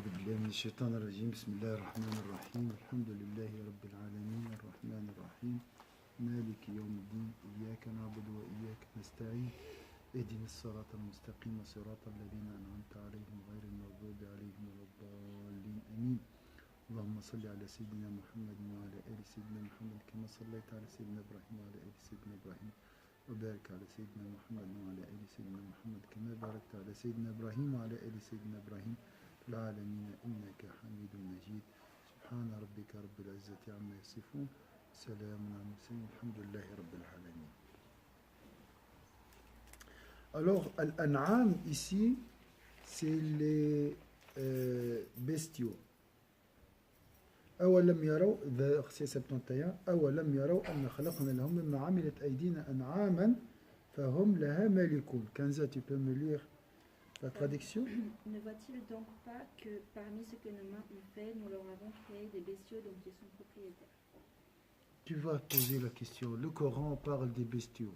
أعوذ بالله من الشيطان الرجيم بسم الله الرحمن الرحيم الحمد لله رب العالمين الرحمن الرحيم مالك يوم الدين إياك نعبد وإياك نستعين اهدنا الصراط المستقيم صراط الذين أنعمت عليهم غير المغضوب عليهم ولا الضالين آمين اللهم صل على سيدنا محمد وعلى آل سيدنا محمد كما صليت على سيدنا إبراهيم وعلى آل سيدنا إبراهيم وبارك على سيدنا محمد وعلى آل سيدنا محمد كما باركت على سيدنا إبراهيم وعلى آل سيدنا إبراهيم في العالمين إنك حميد مجيد سبحان ربك رب العزة عما يصفون سلام على المرسلين الحمد لله رب العالمين. Alors, Al-An'am ici, c'est les bestiaux. أولم يروا verset 71 أولم يروا أن خلقنا لهم مما عملت أيدينا أنعاما فهم لها مالكون. Kenza, tu peux me lire la traduction? Ne voit-il donc pas que parmi ce que nos mains ont fait, nous leur avons créé des bestiaux dont ils sont propriétaires? Tu vas poser la question. Le Coran parle des bestiaux.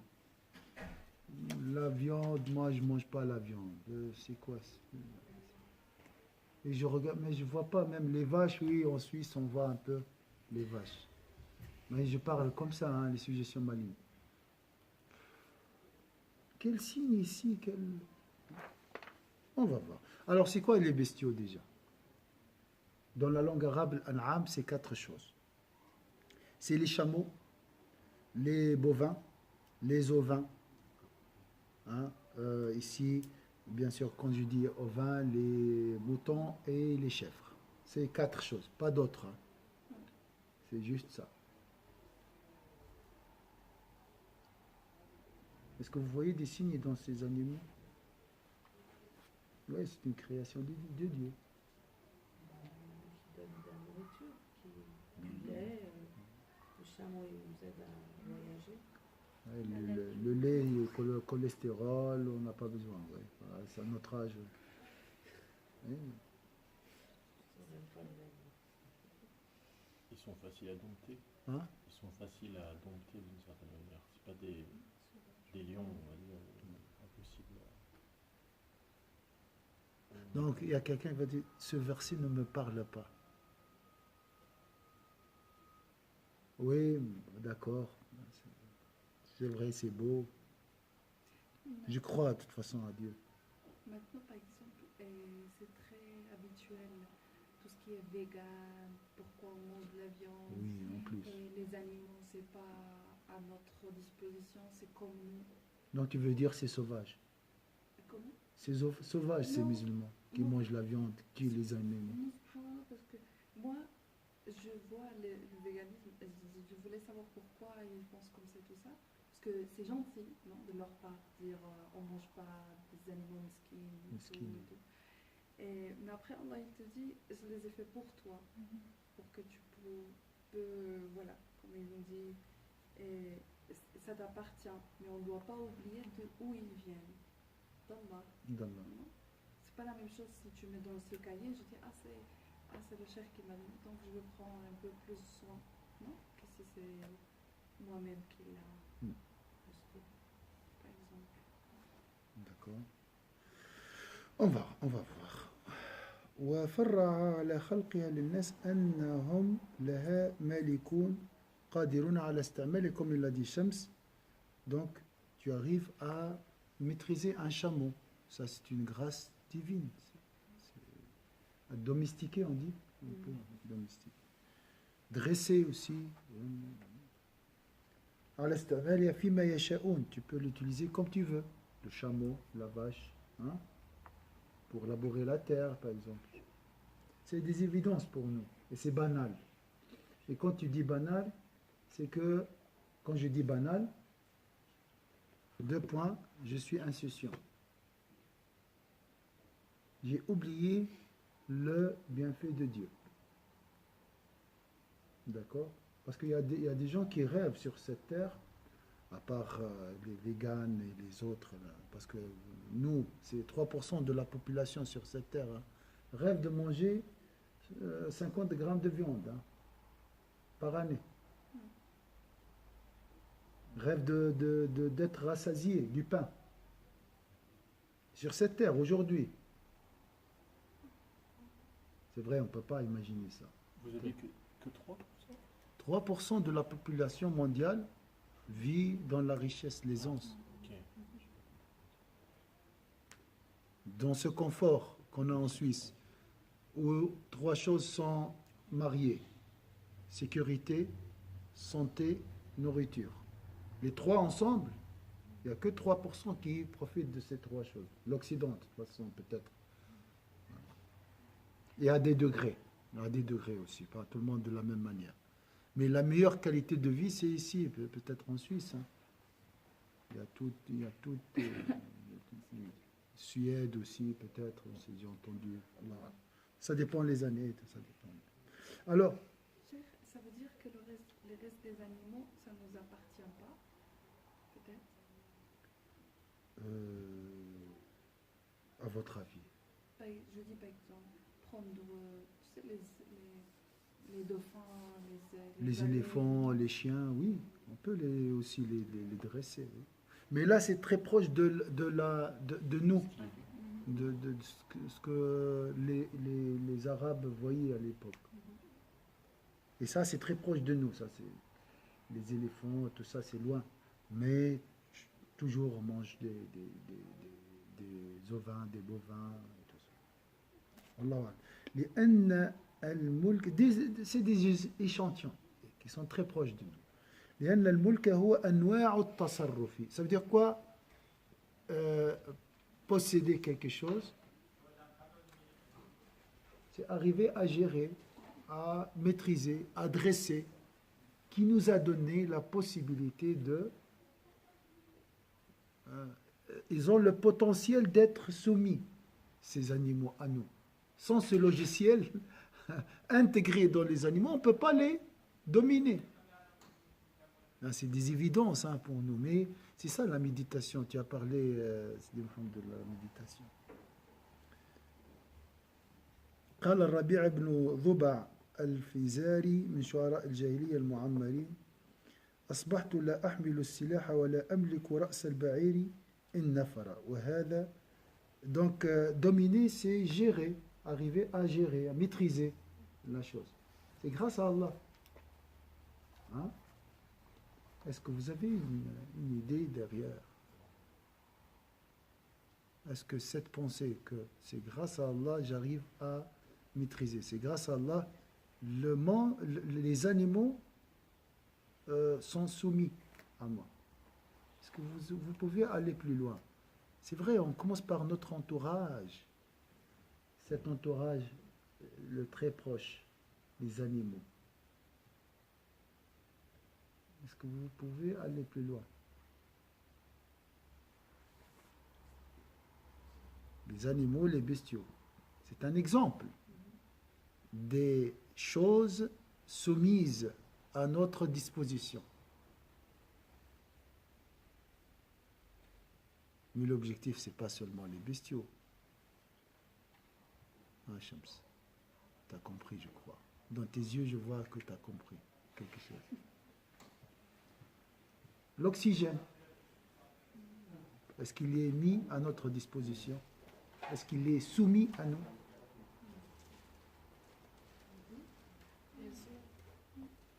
La viande, moi je mange pas la viande. C'est quoi? Et je regarde, mais je vois pas même les vaches. Oui, en Suisse on voit un peu les vaches. Mais je parle comme ça, hein, les suggestions malignes. Quel signe ici? On va voir. Alors c'est quoi les bestiaux déjà? Dans la langue arabe, l'an'am, c'est 4 choses. C'est les chameaux, les bovins, les ovins. Hein, ici, bien sûr, quand je dis ovins, les moutons et les chèvres. C'est 4 choses, pas d'autres. Hein. C'est juste ça. Est-ce que vous voyez des signes dans ces animaux? Oui, c'est une création de Dieu. Qui donne de la nourriture, du lait, le chameau il nous aide à voyager. Ouais, le lait, le cholestérol, on n'a pas besoin. Ouais. Voilà, c'est à notre âge. Ouais. Ils sont faciles à dompter. Hein? Ils sont faciles à dompter d'une certaine manière. C'est pas des lions, on va dire, impossibles. Donc, il y a quelqu'un qui va dire, ce verset ne me parle pas. Oui, d'accord. C'est vrai, c'est beau. Je crois de toute façon à Dieu. Maintenant, par exemple, c'est très habituel, tout ce qui est vegan, pourquoi on mange de la viande. Oui, en plus. Et les animaux, c'est pas à notre disposition, c'est comme nous. Donc, tu veux dire c'est sauvage? Comment? C'est sauvage, ces Non. musulmans qui Non. mangent la viande, qui tuent les animaux. Non, pas, parce que moi, je vois le véganisme, je voulais savoir pourquoi ils pensent comme ça, tout ça. Parce que c'est gentil, non, de leur part, dire on ne mange pas des animaux mesquins et tout. Mais après, Allah, il te dit, je les ai fait pour toi, pour que tu peux, voilà, comme ils ont dit, et ça t'appartient, mais on ne doit pas oublier de où ils viennent, d'Allah. C'est pas la même chose si tu mets dans ce cahier, je dis, c'est le cheikh qui m'a dit, donc je vais prendre un peu plus soin, non, que si c'est moi-même qui l'a acheté, par exemple. D'accord. On va voir. وفرع على خلقها للناس أنهم لها مالكون قادرون على استعمال, comme il l'a dit Shams. Donc tu arrives à maîtriser un chameau. Ça c'est une grâce divine. C'est à domestiquer, on dit. On peut domestiquer. Dresser aussi. على استعمالها فيما يشاءون. Tu peux l'utiliser comme tu veux. Le chameau, la vache, hein? Pour labourer la terre, par exemple. C'est des évidences pour nous. Et c'est banal. Et quand tu dis banal, c'est que, quand je dis banal, 2 points, je suis insouciant. J'ai oublié le bienfait de Dieu. D'accord? Parce qu'il y a des gens qui rêvent sur cette terre, à part les véganes et les autres, là, parce que nous, c'est 3% de la population sur cette terre, hein, rêvent de manger 50 grammes de viande, hein, par année. Rêvent d'être rassasiés du pain. Sur cette terre, aujourd'hui. C'est vrai, on ne peut pas imaginer ça. Vous avez que 3%? 3% de la population mondiale vit dans la richesse, l'aisance. Ok. Dans ce confort qu'on a en Suisse, où 3 choses sont mariées: sécurité, santé, nourriture. Les 3 ensemble, il n'y a que 3% qui profitent de ces 3 choses. L'Occident, de toute façon, peut-être. Et à des degrés. À des degrés aussi, pas tout le monde de la même manière. Mais la meilleure qualité de vie, c'est ici, peut-être en Suisse. Hein. Il y a tout. Suède aussi, peut-être, j'ai entendu. Voilà. Ça dépend les années, ça dépend. Alors, Ça veut dire que les restes des animaux, ça ne nous appartient pas, peut-être? à votre avis? Je dis par exemple, prendre, tu sais, les dauphins, Les abeilles. éléphants, les chiens, oui, on peut aussi les dresser. Oui. Mais là, c'est très proche de nous, de ce que les Arabes voyaient à l'époque. Et ça, c'est très proche de nous. Ça, c'est les éléphants, tout ça, c'est loin. Mais toujours, on mange des ovins, des bovins, et tout ça. Allah. C'est des échantillons qui sont très proches de nous. لأن الملك هو أنواع التصرف. Ça veut dire quoi? Posséder quelque chose, c'est arriver à gérer, à maîtriser, à dresser, qui nous a donné la possibilité de... ils ont le potentiel d'être soumis, ces animaux, à nous. Sans ce logiciel intégré dans les animaux, on ne peut pas les dominer. C'est des évidences pour nous, mais c'est ça la méditation. Tu as parlé de la méditation. قال الربيع بن ضبع الفيزاري من شعراء الجاهلية المعمرين: أصبحت لا أحمل السلاح ولا أملك رأس البعير إن نفر وهذا. Donc dominer, c'est gérer, arriver à gérer, à maîtriser la chose. C'est grâce à Allah. Hein? Est-ce que vous avez une idée derrière? Est-ce que cette pensée que c'est grâce à Allah j'arrive à maîtriser, c'est grâce à Allah les animaux sont soumis à moi? Est-ce que vous pouvez aller plus loin? C'est vrai, on commence par notre entourage, cet entourage le très proche, les animaux. Est-ce que vous pouvez aller plus loin? Les animaux, les bestiaux. C'est un exemple des choses soumises à notre disposition. Mais l'objectif, ce n'est pas seulement les bestiaux. Ah, Shams, tu as compris, je crois. Dans tes yeux, je vois que tu as compris quelque chose. L'oxygène, est-ce qu'il est mis à notre disposition? Est-ce qu'il est soumis à nous?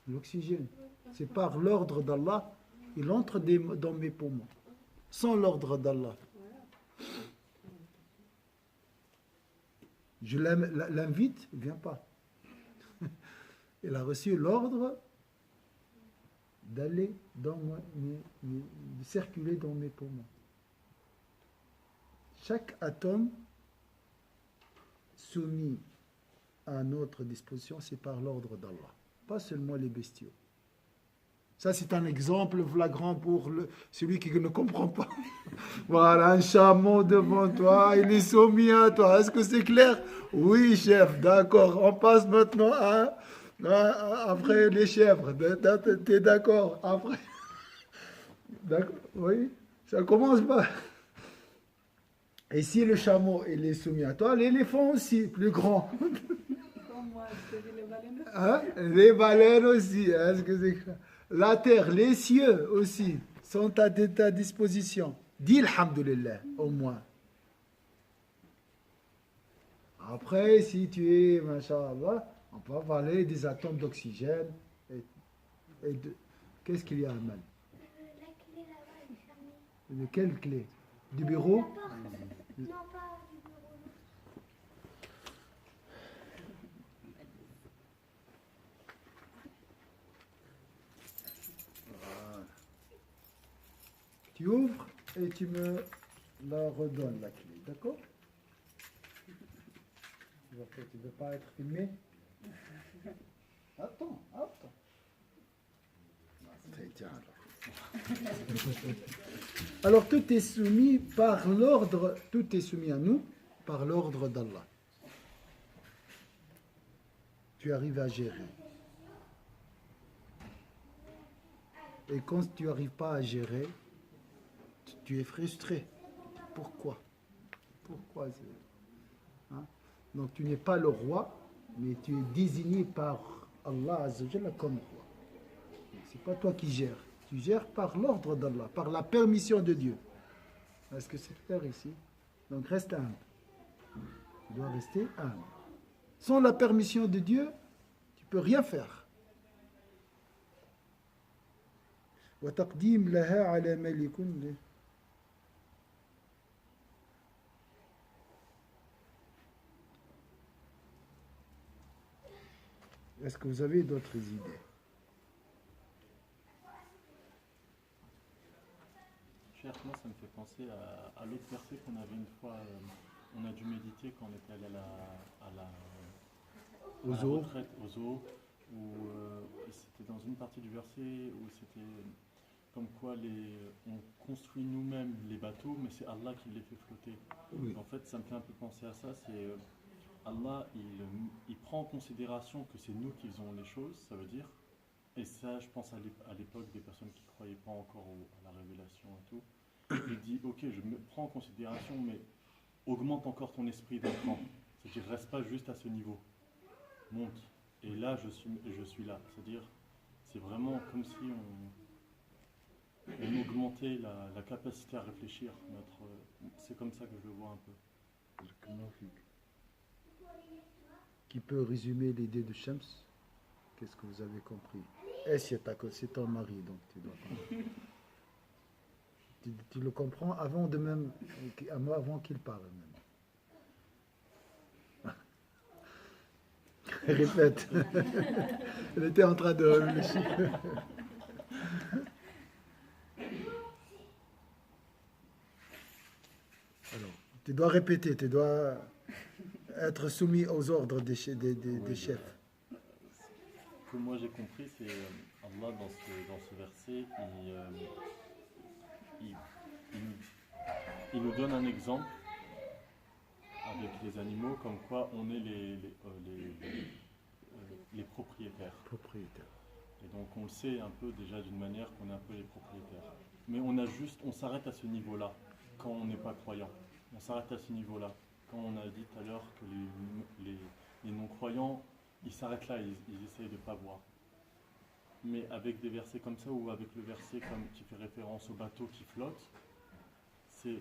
L'oxygène, c'est par l'ordre d'Allah, il entre dans mes poumons. Sans l'ordre d'Allah. Je l'invite, il ne vient pas. Il a reçu l'ordre d'aller de circuler dans mes poumons. Chaque atome soumis à notre disposition, c'est par l'ordre d'Allah, pas seulement les bestiaux. Ça, c'est un exemple flagrant pour celui qui ne comprend pas. Voilà, un chameau devant toi, il est soumis à toi. Est-ce que c'est clair? Oui, chef, d'accord. On passe maintenant après les chèvres. Tu es d'accord? Après. D'accord, oui. Ça commence pas. Et si le chameau il est soumis à toi, l'éléphant aussi, plus grand. Comme moi, je dirais les baleines. Hein? Les baleines aussi. Est-ce que c'est clair? La terre, les cieux aussi sont à ta disposition. Dis alhamdulillah, au moins. Après, si tu es, machallah, on peut parler des atomes d'oxygène. Qu'est-ce qu'il y a, Amal? La clé là-bas, elle est fermée. De quelle clé? Du bureau? La porte. Non, pas du bureau. Non. Voilà. Tu ouvres et tu me la redonnes, la clé, d'accord? Tu ne veux pas être filmé? Attends. Tiens, alors tout est soumis par l'ordre, tout est soumis à nous par l'ordre d'Allah. Tu arrives à gérer. Et quand tu n'arrives pas à gérer, tu es frustré. Pourquoi? Hein? Donc tu n'es pas le roi, mais tu es désigné par Allah Azza wa Jalla comme roi. C'est pas toi qui gères. Tu gères par l'ordre d'Allah, par la permission de Dieu. Est-ce que c'est clair ici? Donc reste humble. Tu dois rester humble. Sans la permission de Dieu, tu ne peux rien faire. وتقديم لها على ملك. Est-ce que vous avez d'autres idées? Cher, moi ça me fait penser à l'autre verset qu'on avait une fois, on a dû méditer quand on était allé à la retraite, au zoo, où c'était dans une partie du verset où c'était comme quoi on construit nous-mêmes les bateaux, mais c'est Allah qui les fait flotter. Oui. En fait, ça me fait un peu penser à ça, c'est Allah, il prend en considération que c'est nous qui faisons les choses, ça veut dire, et ça, je pense à l'époque des personnes qui ne croyaient pas encore à la révélation et tout, il dit, ok, je me prends en considération, mais augmente encore ton esprit d'un cran. C'est-à-dire, reste pas juste à ce niveau, monte. Et là, je suis là. C'est-à-dire, c'est vraiment comme si on augmentait la capacité à réfléchir. C'est comme ça que je le vois un peu. Qui peut résumer l'idée de Shams? Qu'est-ce que vous avez compris? C'est ton mari, donc tu dois comprendre. Tu le comprends avant qu'il parle même. Répète. Elle était en train de réfléchir. Alors, tu dois répéter, tu dois être soumis aux ordres des chefs. Ce que moi j'ai compris, c'est Allah dans ce verset, il nous donne un exemple avec les animaux, comme quoi on est les propriétaires. Et donc on le sait un peu déjà d'une manière qu'on est un peu les propriétaires. Mais on s'arrête à ce niveau-là quand on n'est pas croyant. On s'arrête à ce niveau-là. Quand on a dit tout à l'heure que les non-croyants, ils s'arrêtent là, ils essayent de ne pas voir. Mais avec des versets comme ça, ou avec le verset qui fait référence au bateau qui flotte, c'est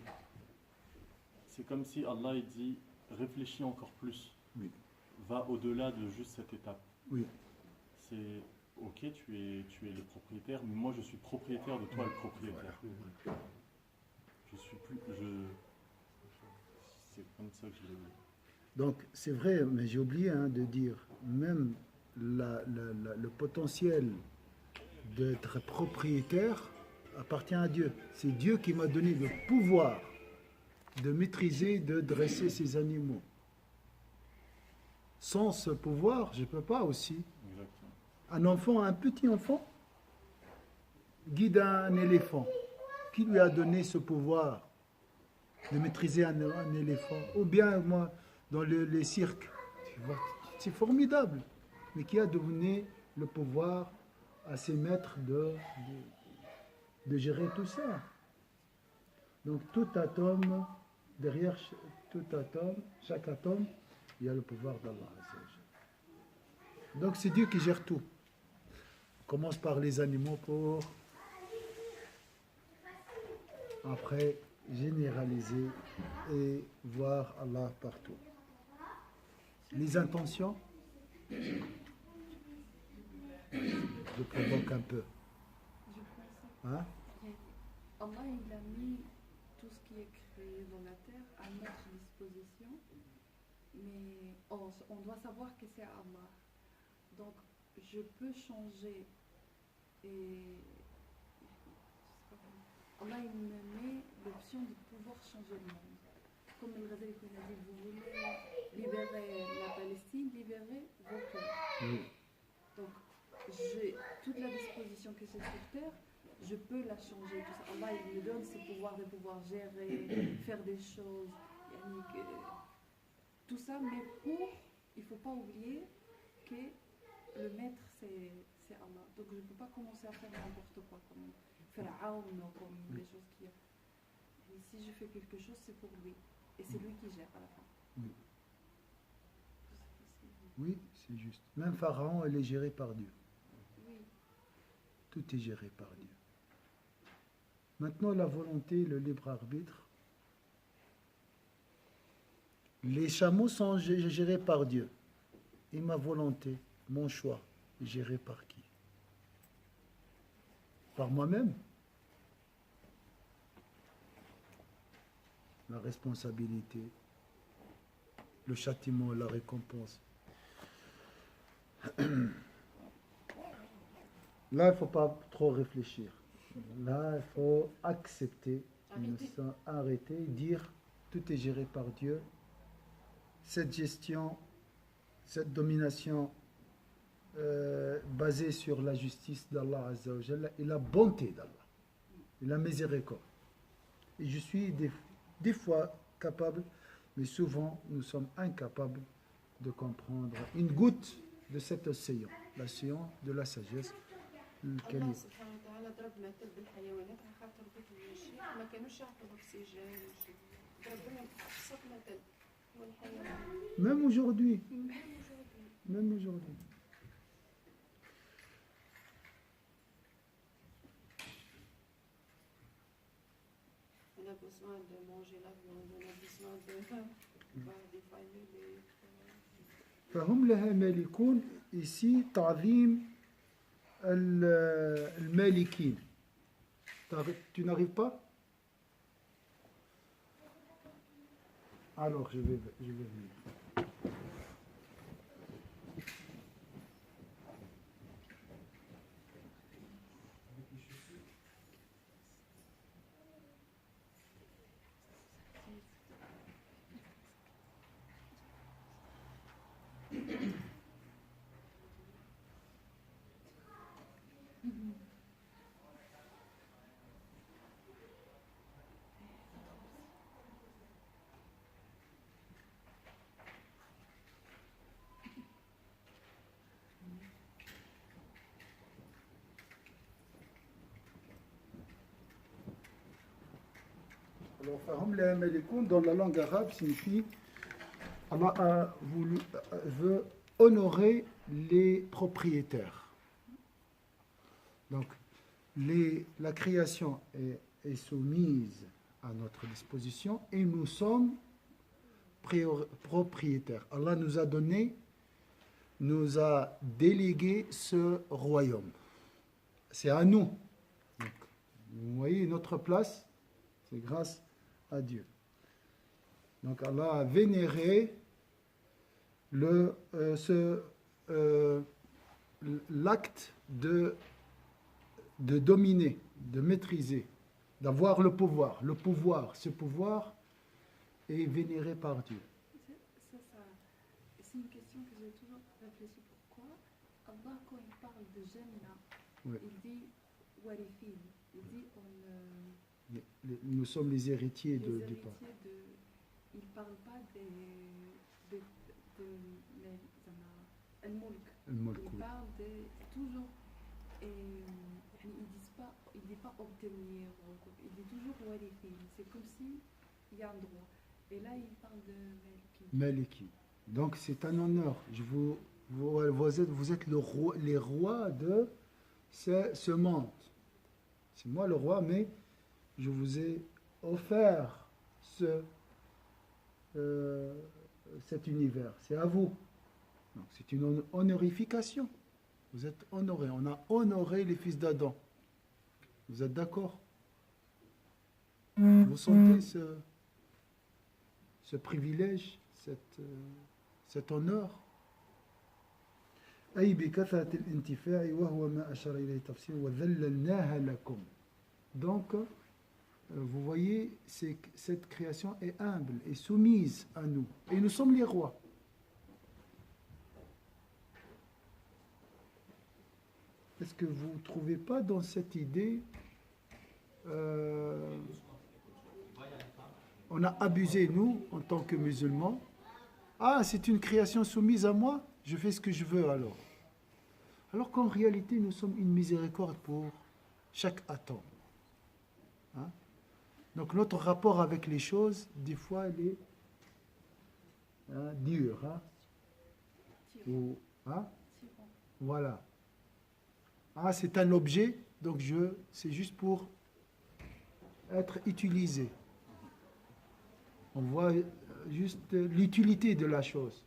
comme si Allah il dit, réfléchis encore plus. Oui. Va au-delà de juste cette étape. Oui. C'est ok, tu es le propriétaire, mais moi je suis propriétaire de toi le propriétaire. C'est comme ça que je l'ai vu. Donc c'est vrai, mais j'ai oublié de dire, même le potentiel d'être propriétaire appartient à Dieu. C'est Dieu qui m'a donné le pouvoir de maîtriser, de dresser ces animaux. Sans ce pouvoir, je ne peux pas aussi. Exactement. Un petit enfant, guide un éléphant. Qui lui a donné ce pouvoir de maîtriser un éléphant? Ou bien, moi, dans les cirques, tu vois, c'est formidable. Mais qui a donné le pouvoir à ces maîtres de gérer tout ça? Donc, tout atome, derrière chaque atome, il y a le pouvoir d'Allah. Donc, c'est Dieu qui gère tout. On commence par les animaux pour après généraliser et voir Allah partout. Les intentions, je provoque un peu. Je pense Hein? que Allah il a mis tout ce qui est créé dans la terre à notre disposition, mais on doit savoir que c'est Allah. Donc je peux changer et je sais pas comment. Allah il me met l'option de pouvoir changer le monde. Comme le Ghazali a dit, vous voulez libérer la Palestine, libérer vos cœurs. Oui. Donc, j'ai toute la disposition que j'ai sur terre, je peux la changer. Tout ça. Allah, il me donne ce pouvoir de pouvoir gérer, faire des choses, yannick, tout ça. Mais il ne faut pas oublier que le maître, c'est Allah. Donc, je ne peux pas commencer à faire n'importe quoi, comme Pharaon ou comme les choses qu'il y a. Et si je fais quelque chose, c'est pour lui. Et c'est lui qui gère à la fin. Oui. Je sais pas si- Oui, c'est juste. Même Pharaon, elle est gérée par Dieu. Oui. Tout est géré par Dieu. Maintenant, la volonté, le libre arbitre. Les chameaux sont gérés par Dieu. Et ma volonté, mon choix, est géré par qui? Par moi-même. La responsabilité, le châtiment, la récompense. Là, il ne faut pas trop réfléchir. Là, il faut accepter, arrêter, dire tout est géré par Dieu. Cette gestion, cette domination basée sur la justice d'Allah Azza wa Jalla et la bonté d'Allah et la miséricorde. Et je suis des fois capable, mais souvent nous sommes incapables de comprendre une goutte de cet océan, l'océan de la sagesse. lequel الله est- سبحانه وتعالى ضرب مثل بالحيوانات على خاطر بيت الماشي ما كانوش يعطوا اكسجين ضرب لهم ابسط مثل هو الحيوان Même aujourd'hui, même aujourd'hui. même aujourd'hui. On a besoin de manger la viande, on a besoin de voir des familles. فهم لها مالكون ici تعظيم المالكين. Tu n'arrives pas? Alors je vais venir. Alors, Fahum la Malikoun, dans la langue arabe, signifie Allah veut honorer les propriétaires. Donc, la création est soumise à notre disposition et nous sommes propriétaires. Allah nous a délégué ce royaume. C'est à nous. Donc, vous voyez, notre place, c'est grâce à Dieu. Donc Allah a vénéré l'acte de dominer, de maîtriser, d'avoir le pouvoir. Le pouvoir, ce pouvoir est vénéré par Dieu. C'est une question que j'ai toujours réfléchi. Pourquoi Allah, quand il parle de Jannah, Oui. il dit Warifin, il dit Nous sommes les héritiers les du héritiers pain. il ne parle pas al-mulk. Le mulk, Il oui. parle toujours, et il dit pas obtenir, il dit toujours warifin. C'est comme si il y a un droit. Et là, il parle de Maliki. Maliki. Donc c'est un honneur. Vous êtes les rois de ce monde. C'est moi le roi, mais je vous ai offert cet univers. C'est à vous. Donc c'est une honorification. Vous êtes honoré. On a honoré les fils d'Adam. Vous êtes d'accord? Vous sentez ce privilège, cet honneur? أي بكثرة الانتفاع وهو ما أشار إليه تفسير وذللناها لكم. Donc, vous voyez, cette création est humble et soumise à nous. Et nous sommes les rois. Est-ce que vous ne trouvez pas dans cette idée, on a abusé, nous, en tant que musulmans. Ah, c'est une création soumise à moi, je fais ce que je veux alors. Alors qu'en réalité, nous sommes une miséricorde pour chaque atome. Hein? Donc notre rapport avec les choses, des fois, elle est dure. Hein? Ou, hein? Voilà. Ah, c'est un objet, donc c'est juste pour être utilisé. On voit juste l'utilité de la chose,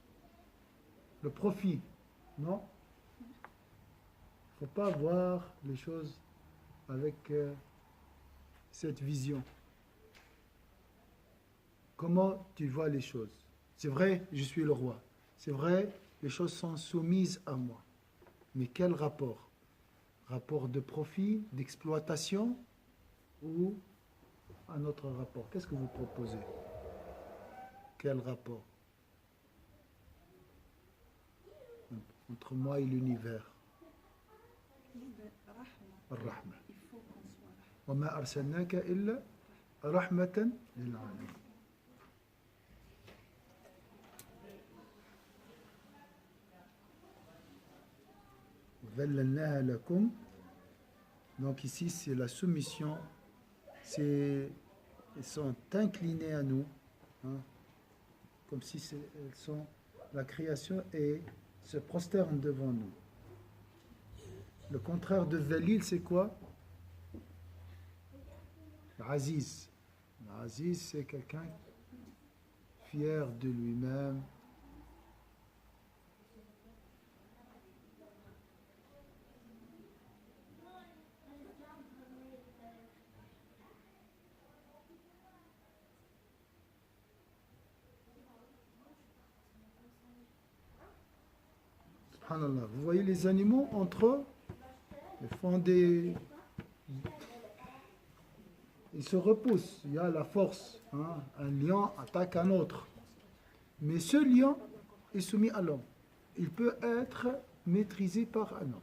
le profit, non? Il ne faut pas voir les choses avec cette vision. Comment tu vois les choses? C'est vrai, je suis le roi. C'est vrai, les choses sont soumises à moi. Mais quel rapport? Rapport de profit, d'exploitation ou un autre rapport? Qu'est-ce que vous proposez? Quel rapport entre moi et l'univers? Ar-Rahma. Il faut qu'on soit là. وَمَا أَرْسَلْنَاكَ إِلَّا رَحْمَةً لِلْعَالَمِينَ. وَذَلَّلْنَاهَا لَكُمْ. Donc ici c'est la soumission, ils sont inclinés à nous, hein, comme si elles sont la création et se prosternent devant nous. Le contraire de Dhalil, c'est quoi? Aziz. Aziz, c'est quelqu'un fier de lui-même. Subhanallah. Vous voyez les animaux entre eux, ils font ils se repoussent. Il y a la force. Hein. Un lion attaque un autre. Mais ce lion est soumis à l'homme. Il peut être maîtrisé par un homme.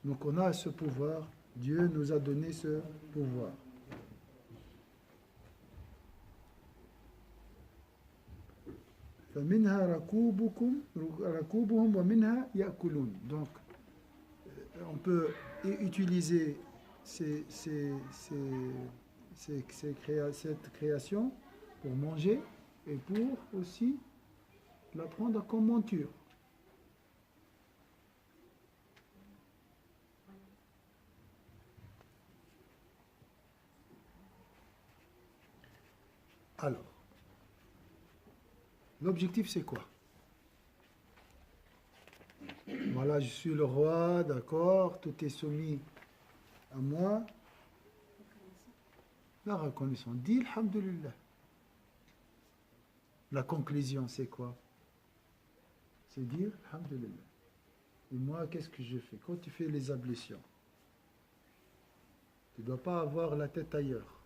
Donc on a ce pouvoir. Dieu nous a donné ce pouvoir. فمنها ركوبهم ومنها يأكلون. Donc on peut utiliser cette création pour manger et pour aussi la prendre comme monture. Alors, l'objectif c'est quoi? Voilà, je suis le roi, d'accord, tout est soumis à moi. La reconnaissance. Dis alhamdulillah. La conclusion, c'est quoi? C'est dire alhamdulillah. Et moi, qu'est-ce que je fais? Quand tu fais les ablutions, tu ne dois pas avoir la tête ailleurs.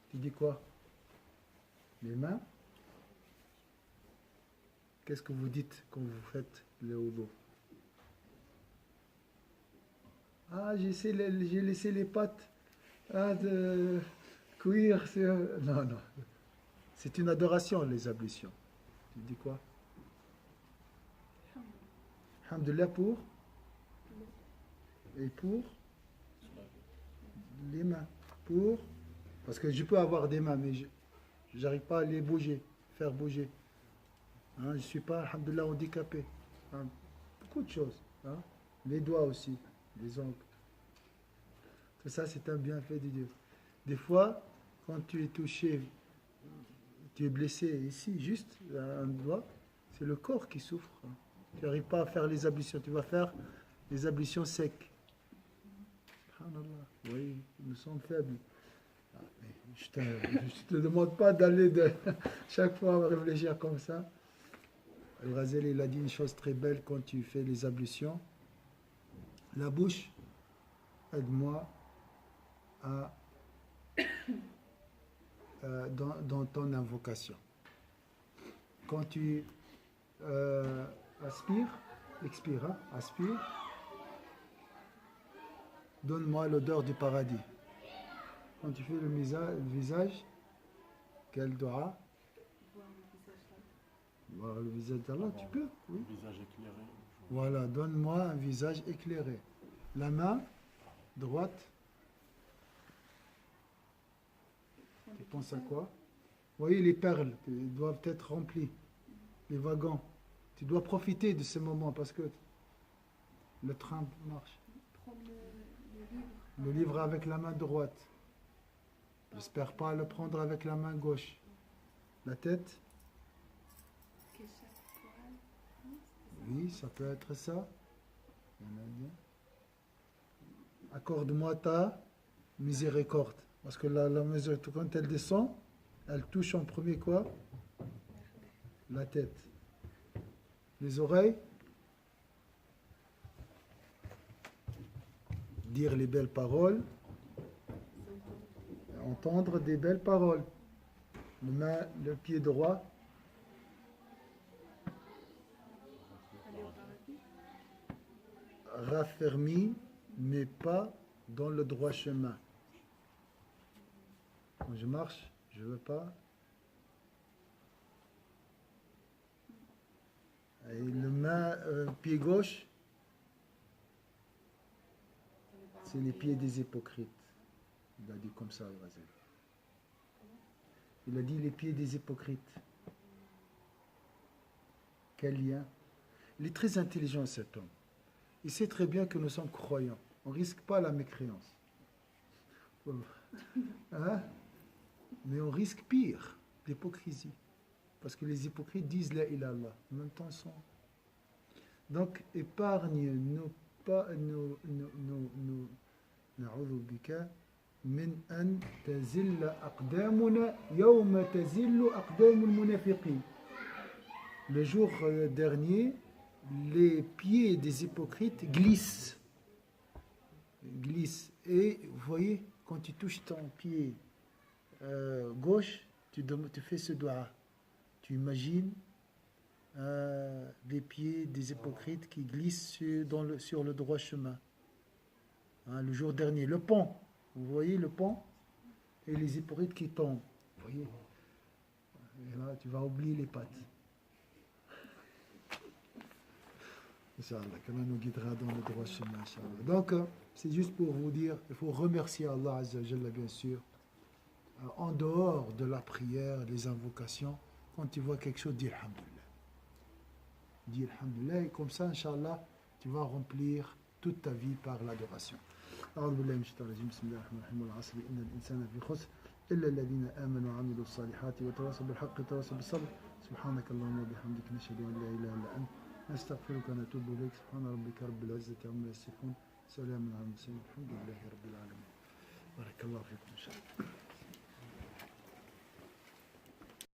Tu dis quoi? Les mains? Qu'est-ce que vous dites quand vous faites le wudu? Ah, j'ai laissé les pattes de cuire. Non, non. C'est une adoration, les ablutions. Tu dis quoi? Alhamdulillah pour? Et pour? Les mains. Pour? Parce que je peux avoir des mains, mais je n'arrive pas à les bouger, faire bouger. Hein, je ne suis pas, alhamdoulilah, handicapé. Hein, beaucoup de choses. Hein, les doigts aussi, les ongles. Tout ça, c'est un bienfait de Dieu. Des fois, quand tu es touché, tu es blessé ici, juste un doigt, c'est le corps qui souffre. Tu n'arrives pas à faire les ablutions. Tu vas faire les ablutions secs. Subhanallah. Oui, nous sommes faibles. Ah, mais je ne te demande pas d'aller chaque fois réfléchir comme ça. Al-Ghazali, il a dit une chose très belle quand tu fais les ablutions. La bouche, aide-moi à, dans ton invocation. Quand tu aspires, expire, hein, aspire, donne-moi l'odeur du paradis. Quand tu fais le visage, quel dua? Voir le visage d'Allah, tu peux, oui. Visage éclairé. Voilà, donne-moi un visage éclairé. La main droite, tu penses à quoi? Vous voyez, les perles doivent être remplies, les wagons. Tu dois profiter de ce moment parce que le train marche. Prendre le livre. Le livre avec la main droite. J'espère pas le prendre avec la main gauche. La tête, Que chaque poil. Non, oui, ça peut être ça. Il y en a bien. Accorde-moi ta miséricorde. Parce que la mesure, quand elle descend, elle touche en premier quoi? La tête. Les oreilles. Dire les belles paroles. Entendre des belles paroles. Le pied droit. aller au paradis. Raffermi, mais pas dans le droit chemin. Quand je marche, je ne veux pas. Et pied gauche, c'est les pieds des hypocrites. Il a dit comme ça, Al-Ghazali. Il a dit les pieds des hypocrites. Quel lien? Il est très intelligent, cet homme. Il sait très bien que nous sommes croyants. On ne risque pas la mécréance. Hein? Mais on risque pire, l'hypocrisie. Parce que les hypocrites disent la ilaha illallah. En même temps, sont. Donc, épargne-nous pas, na'udhu bika min an tazilla aqdamuna yawma tazillu aqdamul munafiqin. Le jour dernier, les pieds des hypocrites glissent. Et vous voyez, quand tu touches ton pied gauche, tu fais ce doigt. Tu imagines les pieds des hypocrites qui glissent sur le droit chemin. Hein, le jour dernier, le pont. Vous voyez le pont? Et les hypocrites qui tombent. Vous voyez? Et là, tu vas oublier les pattes. Inch'Allah, qu'Allah nous guidera dans le droit chemin, Inch'Allah. Donc, c'est juste pour vous dire, il faut remercier Allah Azza wa Jalla, bien sûr. En dehors de la prière, des invocations, quand tu vois quelque chose, dis Alhamdulillah. Dis Alhamdulillah, et comme ça, Inch'Allah, tu vas remplir toute ta vie par l'adoration. أعوذ بالله من الشيطان الرجيم بسم الله الرحمن الرحيم والعصر إن الإنسان في خسر إلا الذين آمنوا وعملوا الصالحات وتواصوا بالحق وتواصوا بالصبر سبحانك اللهم وبحمدك نشهد أن لا إله إلا أنت نستغفرك ونتوب إليك سبحان ربك رب العزة عما يصفون سلام على المرسلين الحمد لله رب العالمين بارك الله فيكم إن شاء الله